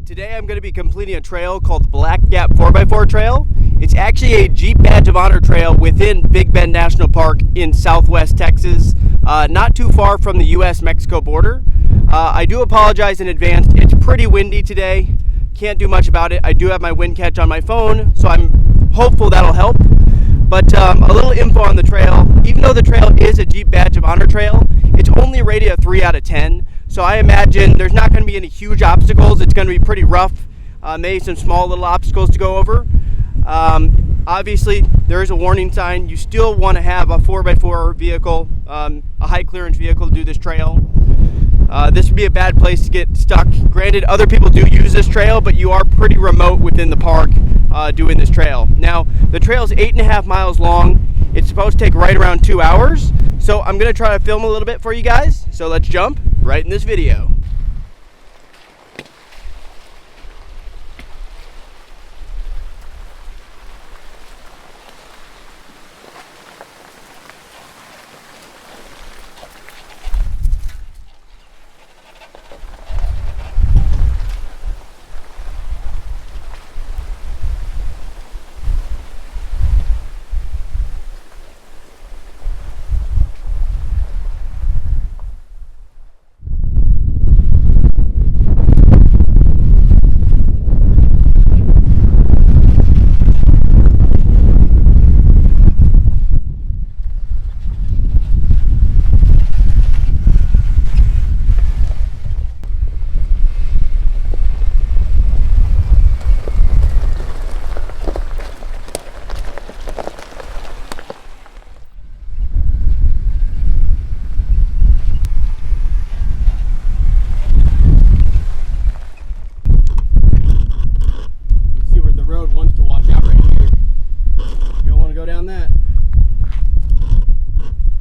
Today I'm going to be completing a trail called the Black Gap 4x4 Trail. It's actually a Jeep Badge of Honor trail within Big Bend National Park in southwest Texas, not too far from the U.S.-Mexico border. I do apologize in advance. It's pretty windy today. Can't do much about it. I do have my wind catch on my phone, so I'm hopeful that'll help. But a little info on the trail. Even though the trail is a Jeep Badge of Honor trail, it's only rated a 3 out of 10. So I imagine there's not going to be any huge obstacles. It's going to be pretty rough, maybe some small little obstacles to go over. Obviously, there is a warning sign. You still want to have a 4x4 vehicle, a high clearance vehicle to do this trail. This would be a bad place to get stuck. Granted, other people do use this trail, but you are pretty remote within the park doing this trail. Now, the trail is 8.5 miles long. It's supposed to take right around 2 hours. So I'm going to try to film a little bit for you guys. So let's jump right in this video.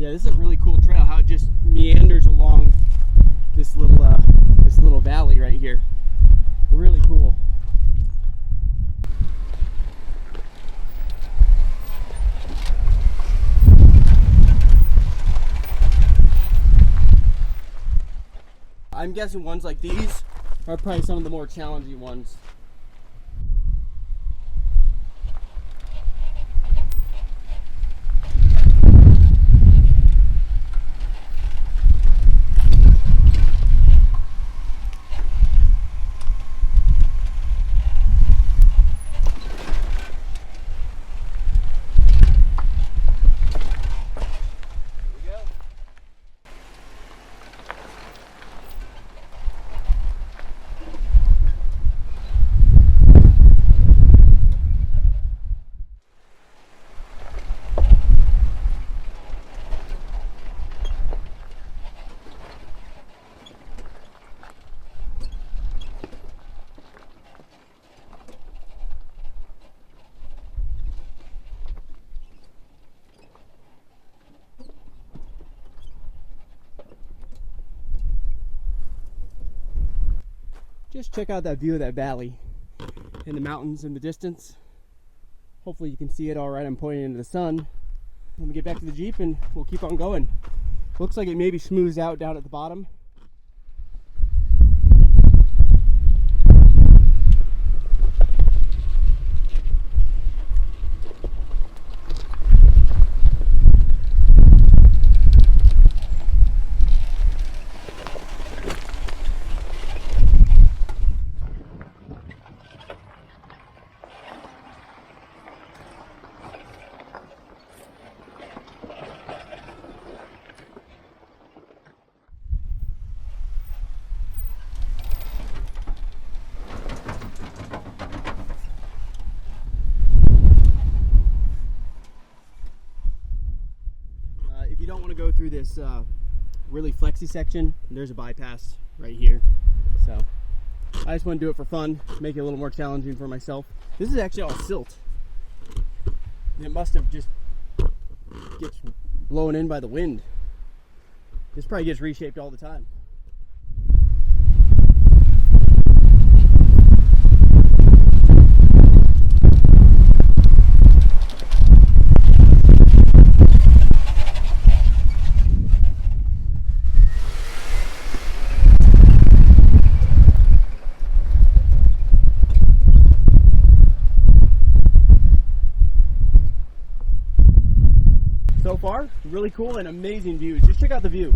Yeah, this is a really cool trail, how it just meanders along this little valley right here. Really cool. I'm guessing ones like these are probably some of the more challenging ones. Just check out that view of that valley and the mountains in the distance. Hopefully you can see it all right. I'm pointing into the sun. Let me get back to the Jeep and we'll keep on going. Looks like it maybe smooths out down at the bottom. If you don't want to go through this really flexy section, there's a bypass right here. So I just want to do it for fun, make it a little more challenging for myself. This is actually all silt. It must have just gets blown in by the wind. This probably gets reshaped all the time. far. Really cool and amazing views. Just check out the view.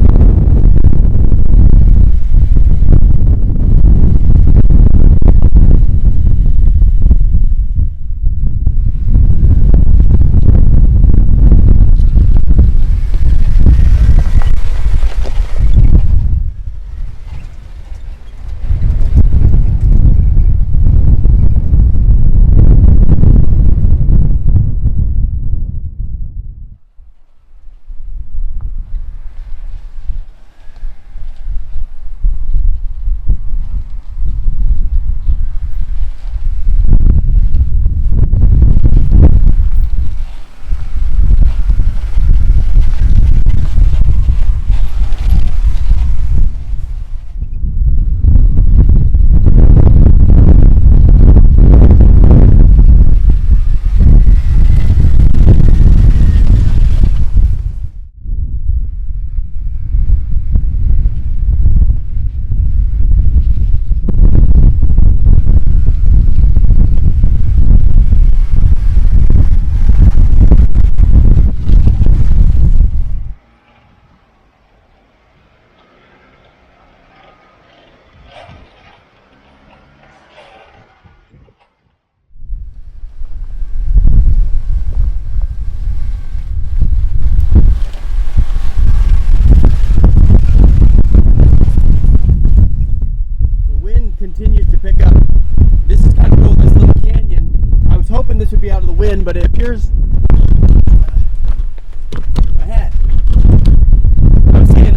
Continues to pick up. This is kind of cool, this little canyon. I was hoping this would be out of the wind, but it appears my hat.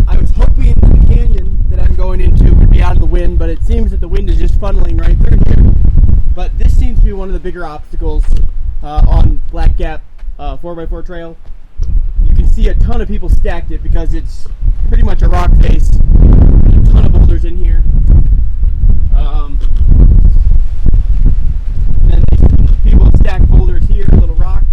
I was hoping the canyon that I'm going into would be out of the wind, but it seems that the wind is just funneling right through here. But this seems to be one of the bigger obstacles on Black Gap 4x4 trail. You can see a ton of people stacked it because it's pretty much a rock face. A ton of boulders in here. Then people stack boulders here, little rocks.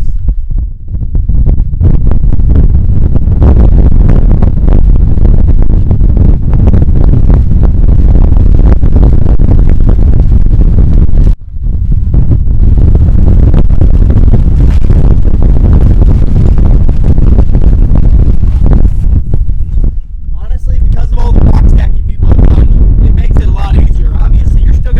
Honestly, because of all the rock stacking people have done, it makes it a lot easier. Obviously, you're still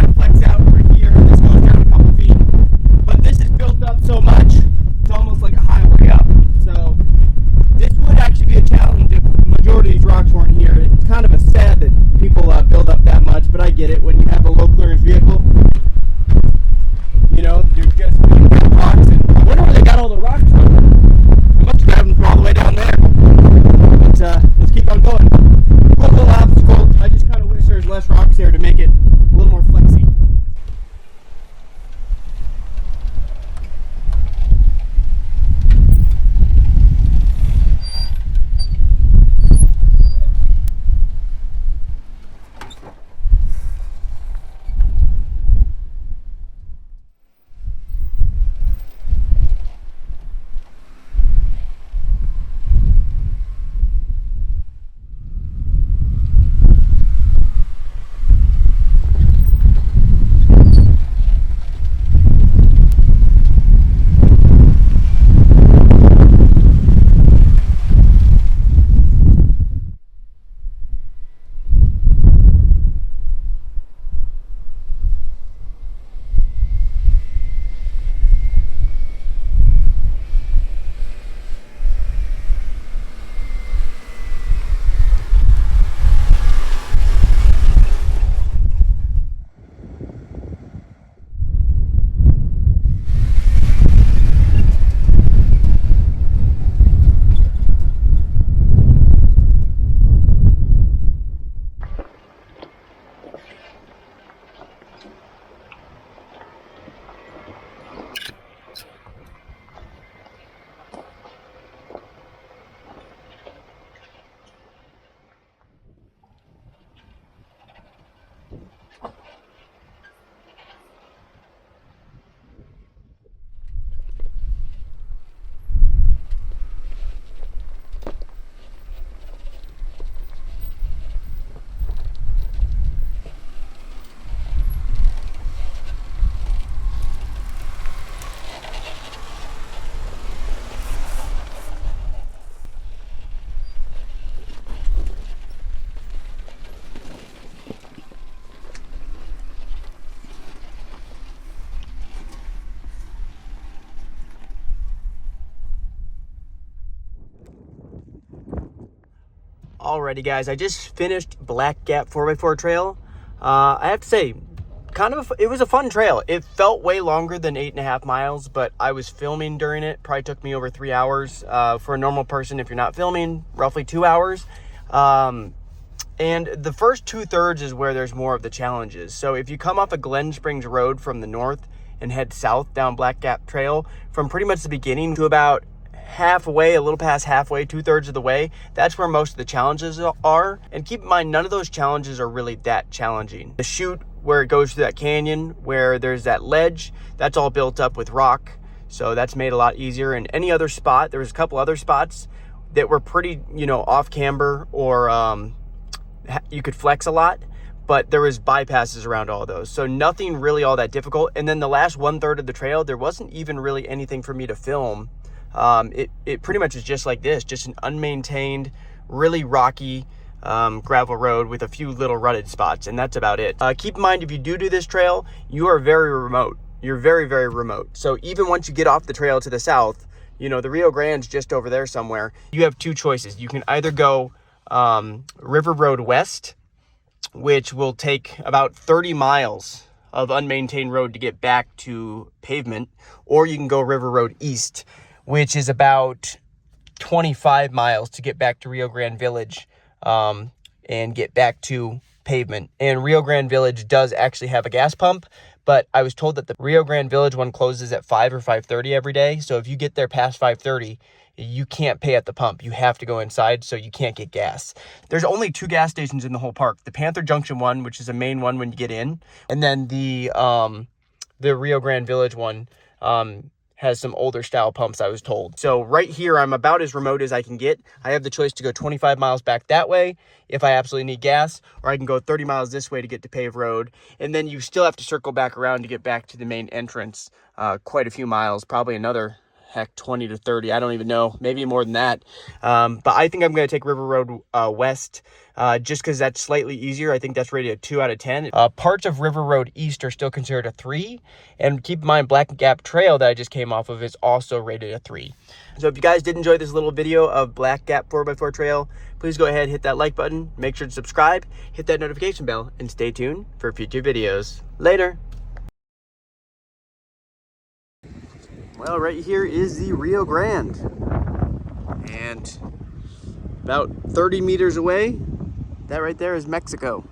Alrighty guys, I just finished Black Gap 4x4 trail. I have to say, it was a fun trail. It felt way longer than 8.5 miles, but I was filming during it. Probably took me over 3 hours. For a normal person, if you're not filming, roughly 2 hours. And the first 2/3 is where there's more of the challenges. So if you come off of Glen Springs Road from the north and head south down Black Gap Trail, from pretty much the beginning to about halfway, a little past halfway, 2/3 of the way, that's where most of the challenges are. And keep in mind, none of those challenges are really that challenging. The chute where it goes through that canyon, where there's that ledge, that's all built up with rock, so that's made a lot easier. And any other spot, there was a couple other spots that were pretty, off camber, or you could flex a lot, but there was bypasses around all those, so nothing really all that difficult. And then the last 1/3 of the trail, there wasn't even really anything for me to film. It pretty much is just like this, just an unmaintained, really rocky gravel road with a few little rutted spots, and that's about it. Keep in mind, if you do this trail, you are very remote. You're very, very remote. So even once you get off the trail to the south, the Rio Grande's just over there somewhere. You have two choices. You can either go River Road West, which will take about 30 miles of unmaintained road to get back to pavement, or you can go River Road East, which is about 25 miles to get back to Rio Grande Village and get back to pavement. And Rio Grande Village does actually have a gas pump, but I was told that the Rio Grande Village one closes at 5 or 5:30 every day. So if you get there past 5:30, you can't pay at the pump. You have to go inside, so you can't get gas. There's only 2 gas stations in the whole park. The Panther Junction one, which is a main one when you get in, and then the Rio Grande Village one has some older style pumps, I was told. So right here, I'm about as remote as I can get. I have the choice to go 25 miles back that way if I absolutely need gas, or I can go 30 miles this way to get to paved road. And then you still have to circle back around to get back to the main entrance, quite a few miles, probably another, 20 to 30. I don't even know, maybe more than that. But I think I'm going to take River Road West, just because that's slightly easier. I think that's rated a 2 out of 10. Parts of River Road East are still considered a 3. And keep in mind, Black Gap Trail that I just came off of is also rated a 3. So if you guys did enjoy this little video of Black Gap 4x4 Trail, please go ahead, hit that like button, make sure to subscribe, hit that notification bell, and stay tuned for future videos. Later. Well, right here is the Rio Grande, and about 30 meters away, that right there is Mexico.